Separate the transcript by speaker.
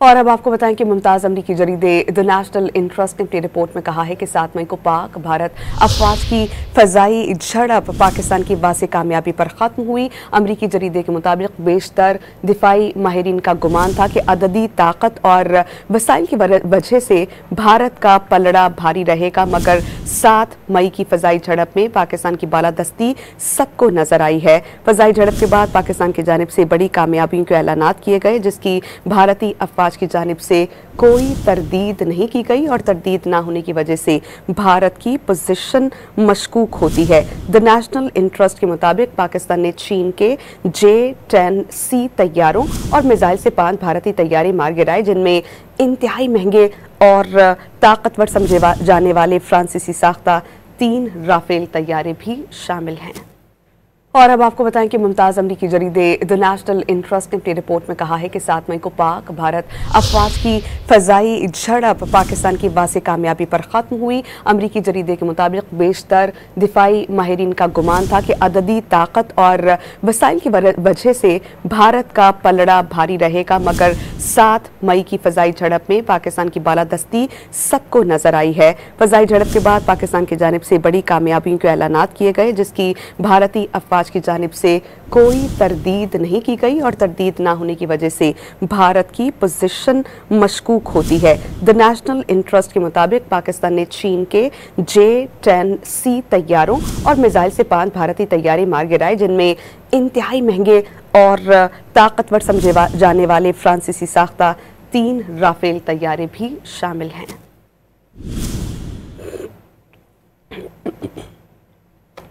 Speaker 1: और अब आपको बताएं कि मुमताज़ अमरीकी जरीदे द नेशनल इंटरेस्ट ने अपनी रिपोर्ट में कहा है कि 7 मई को पाक भारत अफवाज की फ़ज़ाई झड़प पाकिस्तान की वाज़े कामयाबी पर ख़त्म हुई। अमरीकी जरीदे के मुताबिक बेशतर दिफाई माहिरीन का गुमान था कि अददी ताकत और वसाइल की वजह से भारत का पलड़ा भारी रहेगा, मगर 7 मई की फ़ज़ाई झड़प में पाकिस्तान की बालादस्ती सबको नजर आई है। फ़ज़ाई झड़प के बाद पाकिस्तान की जानिब से बड़ी कामयाबियों के ऐलानात किए गए, जिसकी भारतीय अफवाज की जानिब से कोई तरदीद नहीं की गई और तरदीद ना होने की वजह से भारत की पोजीशन मशकूक होती है। द नेशनल इंटरेस्ट के मुताबिक पाकिस्तान ने चीन के J-10C तैयारों और मिसाइल से 5 भारतीय तैयारे मार गिराए, जिनमें इंतहाई महंगे और ताकतवर समझे जाने वाले फ्रांसीसी साख्ता 3 राफेल तैयारे भी शामिल हैं। और अब आपको बताएं कि मुमताज़ अमरीकी जरीदे द नेशनल इंटरेस्ट ने अपनी रिपोर्ट में कहा है कि 7 मई को पाक भारत अफवाज की फ़ज़ाई झड़प पाकिस्तान की वाज़े कामयाबी पर ख़त्म हुई। अमरीकी जरीदे के मुताबिक बेशतर दिफाई माहिरीन का गुमान था कि अददी ताकत और वसाइल की वजह से भारत का पलड़ा भारी रहेगा, मगर 7 मई की फ़ज़ाई झड़प में पाकिस्तान की बालादस्ती सबको नजर आई है। फ़ज़ाई झड़प के बाद पाकिस्तान की जानिब से बड़ी कामयाबियों के ऐलानात किए गए, जिसकी भारतीय अफवाज की जानिब से कोई तरदीद नहीं की गई और तरदीद ना होने की वजह से भारत की पोजीशन मशकूक होती है। द नेशनल इंटरेस्ट के मुताबिक पाकिस्तान ने चीन के J-10C तैयारों और मिसाइल से 5 भारतीय तैयारे मार गिराए, जिनमें इंतहाई महंगे और ताकतवर समझे जाने वाले फ्रांसीसी साख्ता 3 राफेल तैयारे भी शामिल हैं।